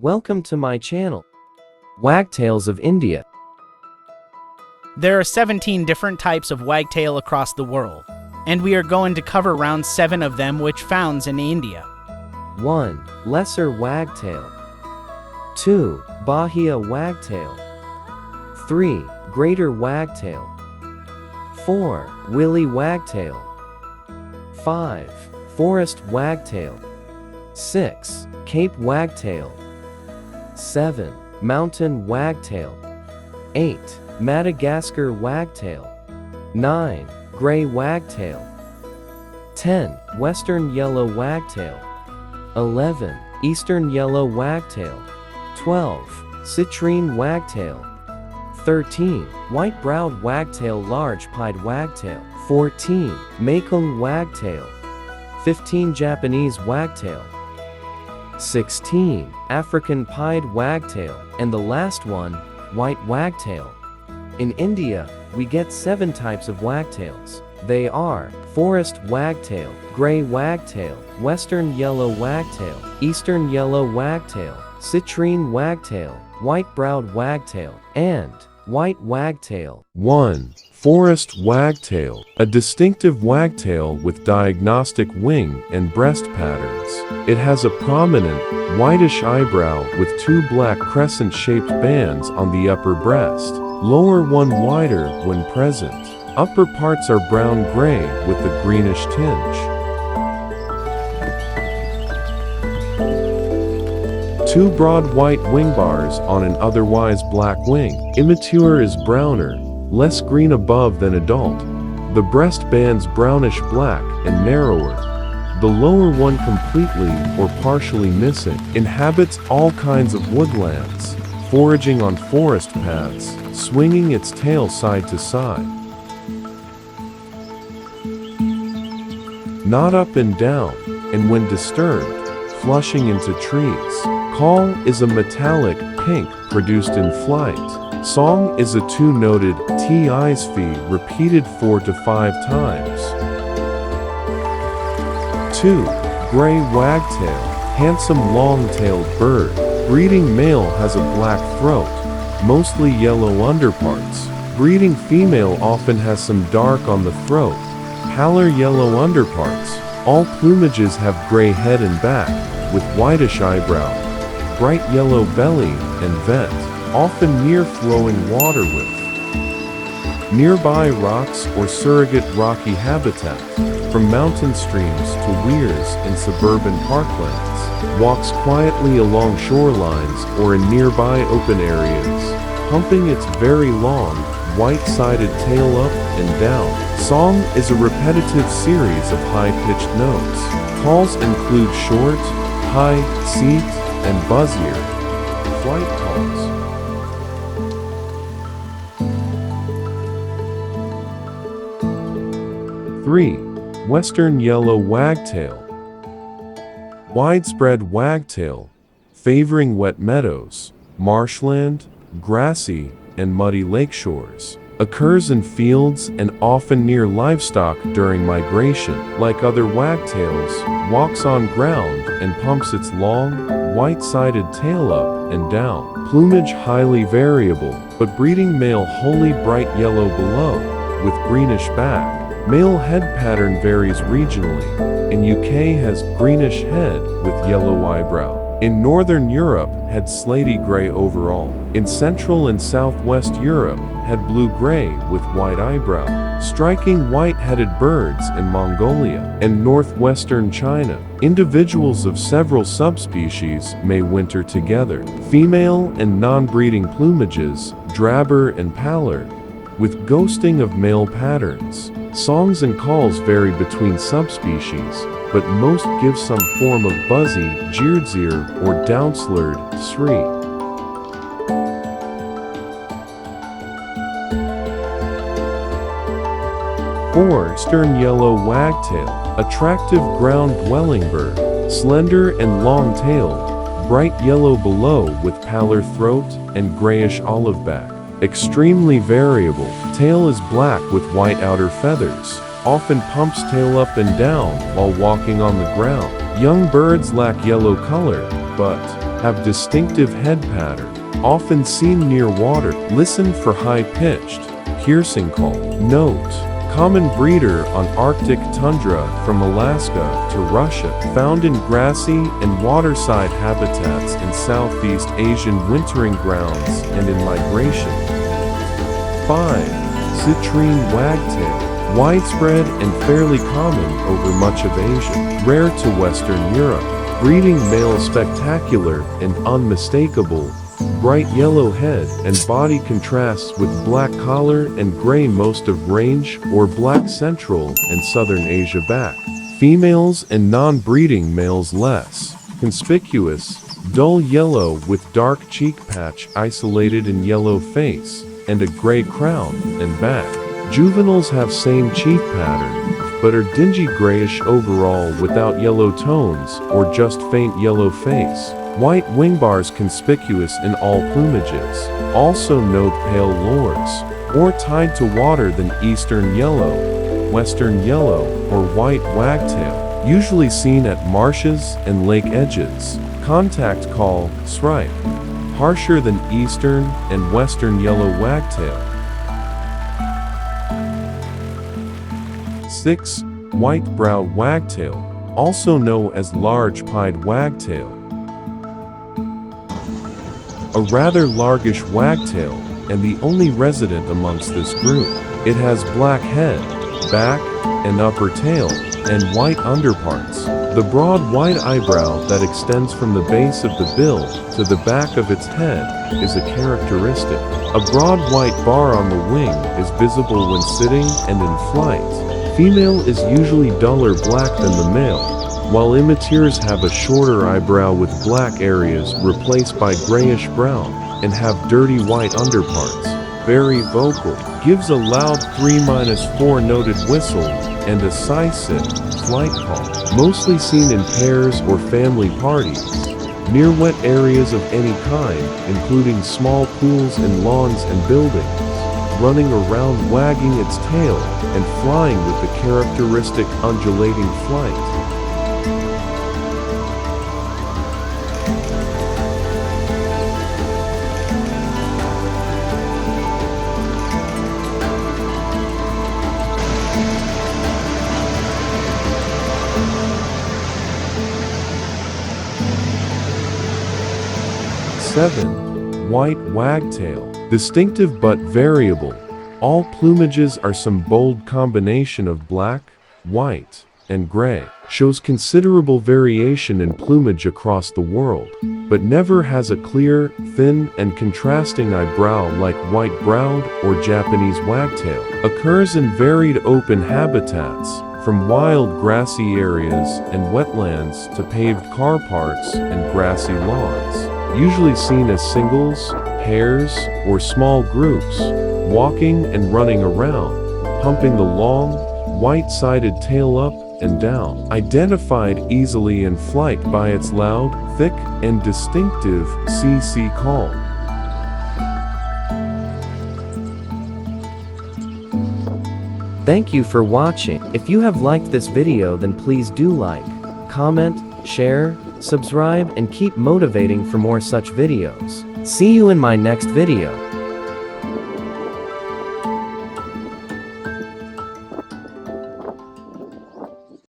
Welcome to my channel, Wagtails of India. There are 17 different types of wagtail across the world, and we are going to cover around 7 of them which founds in India. 1. Lesser wagtail. 2. Bahia wagtail. 3. Greater wagtail. 4. Willy wagtail. 5. Forest wagtail. 6. Cape wagtail. 7. Mountain wagtail. 8. Madagascar wagtail. 9. Gray wagtail. 10. Western yellow wagtail. 11. Eastern yellow wagtail. 12. Citrine wagtail. 13. White-browed wagtail, large-pied wagtail. 14. Mekong wagtail. 15. Japanese wagtail. 16. African pied wagtail. And the last one, white wagtail. In India, we get 7 types of wagtails. They are forest wagtail, gray wagtail, western yellow wagtail, eastern yellow wagtail, citrine wagtail, white-browed wagtail, and white wagtail. 1. Forest wagtail, a distinctive wagtail with diagnostic wing and breast patterns. It has a prominent, whitish eyebrow with 2 black crescent-shaped bands on the upper breast, lower one wider when present. Upper parts are brown-gray with a greenish tinge. 2 broad white wing bars on an otherwise black wing. Immature is browner, less green above than adult. The breast bands brownish black and narrower. The lower one completely or partially missing. Inhabits all kinds of woodlands, foraging on forest paths, swinging its tail side to side. Not up and down, and when disturbed, flushing into trees. Call is a metallic pink produced in flight. Song is a 2-noted T-I-S-V repeated 4 to 5 times. 2. Gray wagtail, handsome long-tailed bird. Breeding male has a black throat, mostly yellow underparts. Breeding female often has some dark on the throat, paler yellow underparts. All plumages have gray head and back, with whitish eyebrow, bright yellow belly and vent, often near flowing water width. Nearby rocks or surrogate rocky habitat, from mountain streams to weirs in suburban parklands. Walks quietly along shorelines or in nearby open areas, pumping its very long, white-sided tail up and down. Song is a repetitive series of high-pitched notes. Calls include short, high, seat, and buzzier. Flight calls. 3. Western yellow wagtail. Widespread wagtail, favoring wet meadows, marshland, grassy, and muddy lakeshores. Occurs in fields and often near livestock during migration. Like other wagtails, walks on ground and pumps its long, white-sided tail up and down. Plumage highly variable, but breeding male wholly bright yellow below, with greenish back. Male head pattern varies regionally. In UK has greenish head with yellow eyebrow. In Northern Europe, had slaty gray overall. In Central and Southwest Europe, had blue-gray with white eyebrow. Striking white-headed birds in Mongolia and northwestern China. Individuals of several subspecies may winter together. Female and non-breeding plumages, drabber and paler, with ghosting of male patterns. Songs and calls vary between subspecies, but most give some form of buzzy, jeerdzier, or downslurred, sri. 4. Eastern yellow wagtail, attractive ground-dwelling bird, slender and long-tailed, bright yellow below with paler throat and grayish olive back. Extremely variable. Tail is black with white outer feathers. Often pumps tail up and down while walking on the ground. Young birds lack yellow color, but have distinctive head pattern, often seen near water. Listen for high-pitched, piercing call. Note: common breeder on Arctic tundra from Alaska to Russia, found in grassy and waterside habitats in Southeast Asian wintering grounds and in migration. 5. Citrine wagtail. Widespread and fairly common over much of Asia, rare to Western Europe. Breeding male spectacular and unmistakable, bright yellow head and body contrasts with black collar and gray most of range or black Central and Southern Asia back. Females and non-breeding males less conspicuous, dull yellow with dark cheek patch isolated in yellow face, and a gray crown and back. Juveniles have same cheek pattern, but are dingy grayish overall without yellow tones or just faint yellow face. White wing bars conspicuous in all plumages. Also note pale lores, more tied to water than eastern yellow, western yellow, or white wagtail, usually seen at marshes and lake edges. Contact call, sripe, harsher than eastern and western yellow wagtail. 6. White-browed wagtail, also known as large-pied wagtail. A rather largish wagtail, and the only resident amongst this group. It has black head, back, and upper tail, and white underparts. The broad white eyebrow that extends from the base of the bill to the back of its head is a characteristic. A broad white bar on the wing is visible when sitting and in flight. Female is usually duller black than the male, while immatures have a shorter eyebrow with black areas replaced by grayish brown, and have dirty white underparts. Very vocal, gives a loud 3-4 noted whistle, and a sigh-sit, flight call. Mostly seen in pairs or family parties, near wet areas of any kind, including small pools and lawns and buildings, running around wagging its tail, and flying with the characteristic undulating flight. Seven. White wagtail. Distinctive but variable. All plumages are some bold combination of black, white, and gray. Shows considerable variation in plumage across the world, but never has a clear, thin, and contrasting eyebrow like white-browed or Japanese wagtail. Occurs in varied open habitats, from wild grassy areas and wetlands to paved car parks and grassy lawns. Usually seen as singles, pairs, or small groups, walking and running around, pumping the long, white-sided tail up and down. Identified easily in flight by its loud, thick, and distinctive CC call. Thank you for watching. If you have liked this video, then please do like, comment, share, subscribe, and keep motivating for more such videos. See you in my next video.